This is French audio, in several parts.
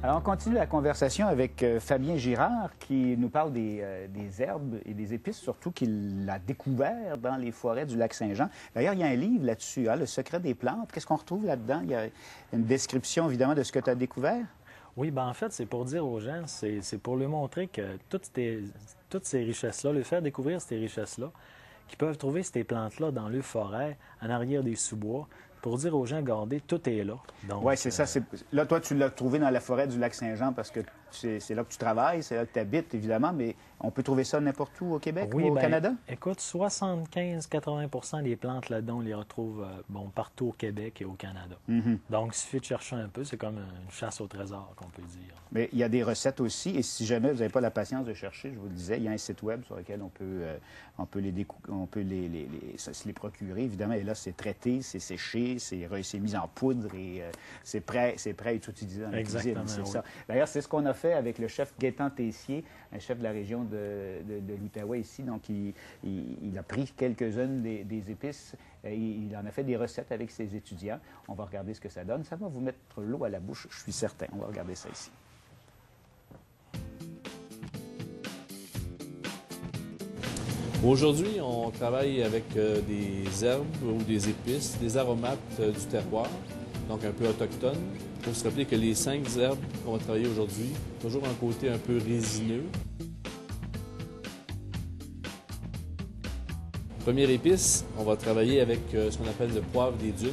Alors, on continue la conversation avec Fabien Girard qui nous parle des herbes et des épices, surtout qu'il a découvert dans les forêts du lac Saint-Jean. D'ailleurs, il y a un livre là-dessus, hein, Le secret des plantes. Qu'est-ce qu'on retrouve là-dedans? Il y a une description, évidemment, de ce que tu as découvert. Oui, ben en fait, c'est pour dire aux gens, c'est pour leur montrer que toutes ces richesses-là, leur faire découvrir ces richesses-là, qu'ils peuvent trouver ces plantes-là dans leur forêt, en arrière des sous-bois, pour dire aux gens, regardez, tout est là. Oui, c'est ça. Là, toi, tu l'as trouvé dans la forêt du lac Saint-Jean parce que c'est là que tu travailles, c'est là que tu habites, évidemment, mais on peut trouver ça n'importe où au Québec ou au Canada? Écoute, 75-80 des plantes là-dedans, on les retrouve partout au Québec et au Canada. Donc, il suffit de chercher un peu, c'est comme une chasse au trésor, qu'on peut dire. Mais il y a des recettes aussi, et si jamais vous n'avez pas la patience de chercher, je vous le disais, il y a un site web sur lequel on peut les procurer, évidemment, et là, c'est traité, c'est séché, c'est mis en poudre et c'est prêt à être utilisé dans la cuisine. C'est ça. D'ailleurs, c'est ce qu'on a fait avec le chef Gaétan Tessier, un chef de la région de l'Outaouais ici. Donc, il a pris quelques-unes des épices et il en a fait des recettes avec ses étudiants. On va regarder ce que ça donne. Ça va vous mettre l'eau à la bouche, je suis certain. On va regarder ça ici. Aujourd'hui, on travaille avec des herbes ou des épices, des aromates du terroir, donc un peu autochtones. Il faut se rappeler que les 5 herbes qu'on va travailler aujourd'hui, toujours un côté un peu résineux. Première épice, on va travailler avec ce qu'on appelle le poivre des dunes,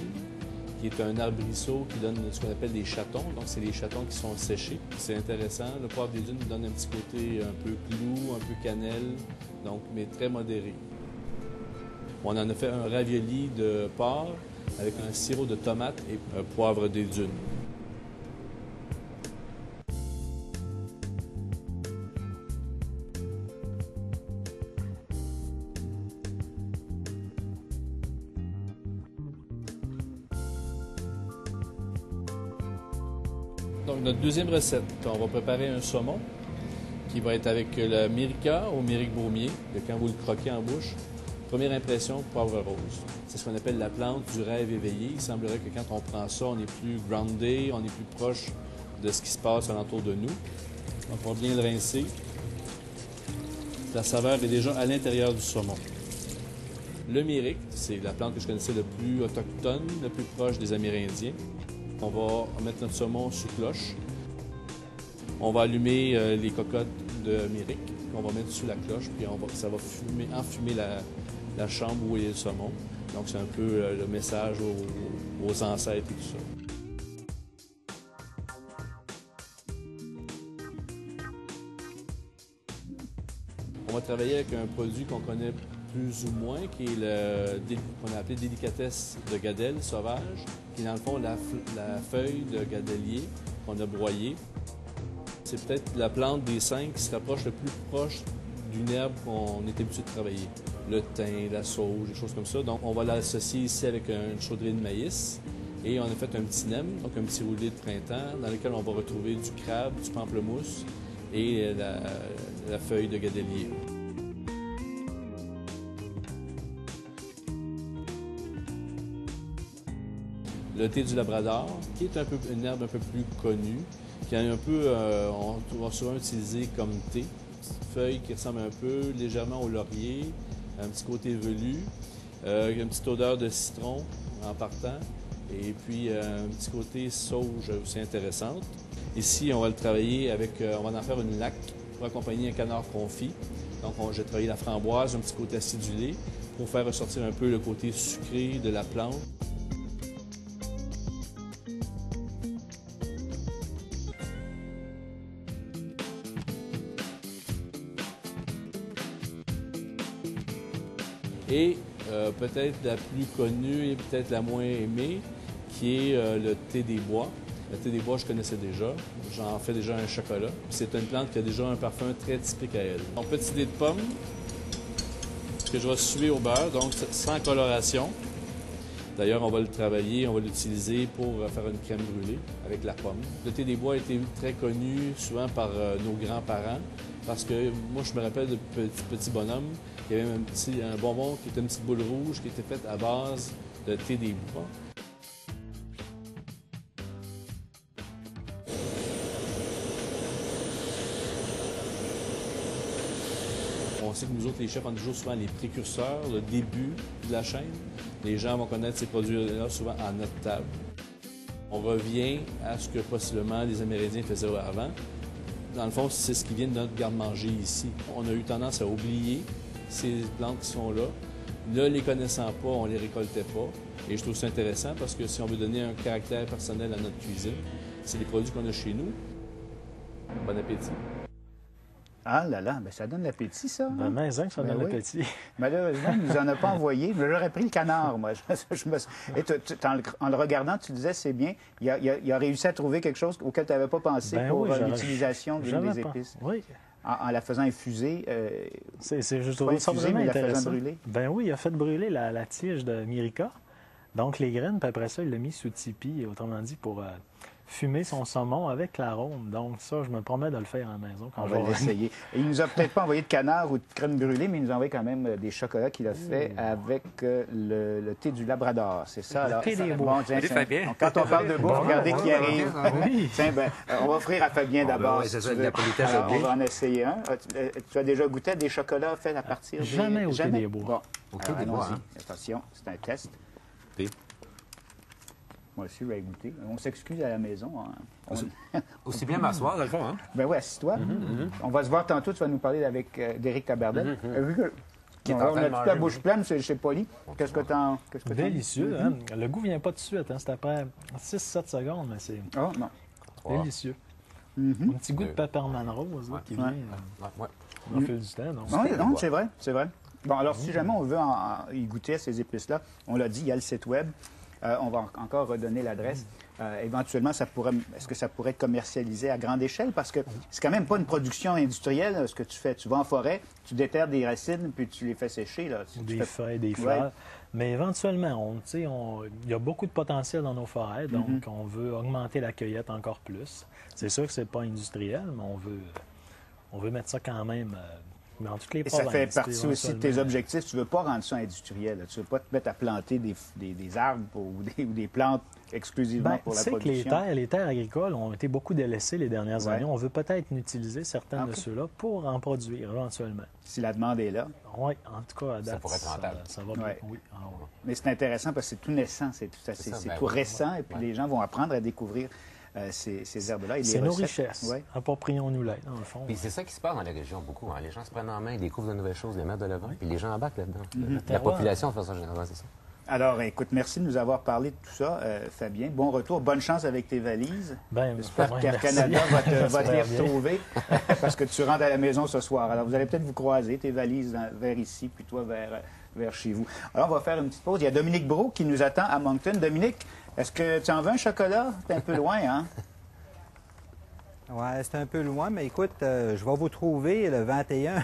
qui est un arbrisseau qui donne ce qu'on appelle des chatons. Donc, c'est les chatons qui sont séchés. C'est intéressant. Le poivre des dunes donne un petit côté un peu clou, un peu cannelle, donc, mais très modéré. On en a fait un ravioli de porc avec un sirop de tomate et un poivre des dunes. Donc, notre deuxième recette, on va préparer un saumon qui va être avec le mérica au méric baumier, que quand vous le croquez en bouche, première impression, poivre rose. C'est ce qu'on appelle la plante du rêve éveillé. Il semblerait que quand on prend ça, on est plus groundé, on est plus proche de ce qui se passe alentour de nous. Donc, on va bien le rincer. La saveur est déjà à l'intérieur du saumon. Le méric, c'est la plante que je connaissais le plus autochtone, le plus proche des Amérindiens. On va mettre notre saumon sous cloche. On va allumer les cocottes de méric qu'on va mettre sous la cloche, puis ça va enfumer la chambre où il y a le saumon. Donc, c'est un peu le message aux ancêtres et tout ça. On va travailler avec un produit qu'on connaît plus ou moins, qui est qu'on a appelé délicatesse de gadelle sauvage, qui est dans le fond la feuille de gadelier qu'on a broyée. C'est peut-être la plante des 5 qui se rapproche le plus proche d'une herbe qu'on est habitué de travailler. Le thym, la sauge, des choses comme ça. Donc, on va l'associer ici avec une chaudrée de maïs. Et on a fait un petit nem, donc un petit roulé de printemps, dans lequel on va retrouver du crabe, du pamplemousse et la feuille de gadelier. Le thé du Labrador, qui est une herbe un peu plus connue, qui est un peu, on va souvent utiliser comme thé. Une petite feuille qui ressemble un peu légèrement au laurier, un petit côté velu, une petite odeur de citron en partant, et puis un petit côté sauge aussi intéressante. Ici, on va le travailler avec, on va en faire une laque pour accompagner un canard confit. Donc, j'ai travaillé la framboise, un petit côté acidulé, pour faire ressortir un peu le côté sucré de la plante. Et peut-être la plus connue et peut-être la moins aimée, qui est le thé des bois. Le thé des bois, je connaissais déjà. J'en fais déjà un chocolat. C'est une plante qui a déjà un parfum très typique à elle. Un petit dé de pomme que je vais suer au beurre, donc sans coloration. D'ailleurs, on va le travailler, on va l'utiliser pour faire une crème brûlée avec la pomme. Le thé des bois a été très connu souvent par nos grands-parents parce que moi, je me rappelle de petits bonhommes. Il y avait un bonbon qui était une petite boule rouge qui était faite à base de thé des bois. on sait que nous autres, les chefs, on est toujours souvent les précurseurs, le début de la chaîne. Les gens vont connaître ces produits-là souvent à notre table. On revient à ce que possiblement les Amérindiens faisaient avant. Dans le fond, c'est ce qui vient de notre garde-manger ici. On a eu tendance à oublier ces plantes qui sont là. Ne les connaissant pas, on ne les récoltait pas. Et je trouve ça intéressant parce que si on veut donner un caractère personnel à notre cuisine, c'est les produits qu'on a chez nous. Bon appétit. Ah là là, ben ça donne l'appétit, ça. Ben, Hein? maison que ça donne oui. l'appétit. Malheureusement, il ne nous en a pas envoyé. Mais j'aurais pris le canard, moi. Et en le regardant, tu disais, c'est bien. Il a réussi à trouver quelque chose auquel tu n'avais pas pensé Ben pour oui, l'utilisation des j'avais pas. épices. Oui. En la faisant infuser. Je Pas trouve ça infusée, vraiment mais la faisant intéressant. brûler. Ben oui, il a fait brûler la tige de Mirica. Donc, les graines, puis après ça, il l'a mis sous tipi, autrement dit, pour fumer son saumon avec l'arôme. Donc, ça, je me promets de le faire à la maison quand On je va vais l'essayer. Et il nous a peut-être pas envoyé de canard ou de crème brûlée, mais il nous a envoyé quand même des chocolats qu'il a fait avec le thé du Labrador. C'est ça, alors? thé des bois. Bon, tiens, Salut, Fabien. donc, quand on parle de bouffe, regardez qui arrive. Oui. Tiens, ben, on va offrir à Fabien d'abord. oui, si c'est tu ça, de veux. la politesse Alors, on oblige. va en essayer un. Tu as déjà goûté à des chocolats faits à partir des... Jamais au thé des bois. Bon, Au thé alors, des bois, allons-y. hein. Attention, c'est un test. Thé. Moi aussi, je vais goûter. On s'excuse à la maison. Hein. Aussi bien m'asseoir, dans le fond, hein? Ben oui, assis-toi. On va se voir tantôt. Tu vas nous parler d'Éric Tabardel. Vu que Qui est on en train a de toute la manger, bouche pleine chez Poli. Qu'est-ce que t'en dis? Délicieux. Hein? Le goût vient pas tout de suite. Hein? C'est après 6-7 secondes, mais c'est Oh, non. délicieux. Un petit goût de peppermint rose là, qui vient Ouais. au fil du temps. Donc. Non, non, c'est vrai, c'est vrai. Bon, alors, si jamais on veut y goûter à ces épices-là, on l'a dit, il y a le site web. On va encore redonner l'adresse. Éventuellement, est-ce que ça pourrait être commercialisé à grande échelle? Parce que c'est quand même pas une production industrielle, ce que tu fais. Tu vas en forêt, tu déterres des racines, puis tu les fais sécher. Là. Des feuilles, des fleurs. Mais éventuellement, il y a beaucoup de potentiel dans nos forêts, donc on veut augmenter la cueillette encore plus. C'est sûr que c'est pas industriel, mais on veut mettre ça quand même dans toutes les Et provinces. ça fait partie aussi de tes éventuellement. objectifs. Tu ne veux pas rendre ça industriel. Là. Tu ne veux pas te mettre à planter des arbres ou des plantes exclusivement pour Tu la sais que production. les terres agricoles ont été beaucoup délaissées les dernières Ouais. années. On veut peut-être utiliser certains de Ok. ceux-là pour en produire éventuellement. Si la demande est là. Oui, en tout cas, à date, pourrait être rentable. ça va bien. Ouais. Oui. Ah oui. Mais c'est intéressant parce que c'est tout naissant, c'est ça, ben tout oui. récent, et puis Ouais. les gens vont apprendre à découvrir ces herbes-là. et les C'est nos recettes. richesses. Ouais. Approprions-nous-les, dans le fond. Puis c'est ça qui se passe dans les régions beaucoup. Hein. Les gens se prennent en main, ils découvrent de nouvelles choses, les mettent de l'avant, puis les gens embarquent là-dedans. La terroir. population, de façon générale, c'est ça. Alors, écoute, merci de nous avoir parlé de tout ça, Fabien. Bon retour, bonne chance avec tes valises. Ben, J'espère ouais, qu'Air merci. Canada va te les J'espère bien. retrouver parce que tu rentres à la maison ce soir. Alors, vous allez peut-être vous croiser, tes valises vers ici, puis toi vers chez vous. Alors, on va faire une petite pause. Il y a Dominique Brault qui nous attend à Moncton. Dominique, est-ce que tu en veux un chocolat? T'es un peu loin, hein? Oui, c'est un peu loin, mais écoute, je vais vous trouver le 21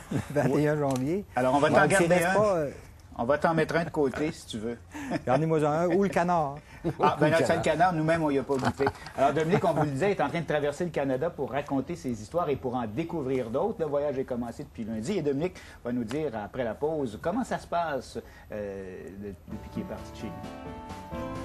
janvier. Alors, on va t'en Donc, garder n'est-ce un. pas, On va t'en mettre un de côté, si tu veux. gardez-moi un, ou le canard. Ah, ben là, c'est le canard, nous-mêmes, on n'y a pas goûté. Alors, Dominique, on vous le disait, est en train de traverser le Canada pour raconter ses histoires et pour en découvrir d'autres. Le voyage est commencé depuis lundi et Dominique va nous dire, après la pause, comment ça se passe depuis qu'il est parti de chez nous.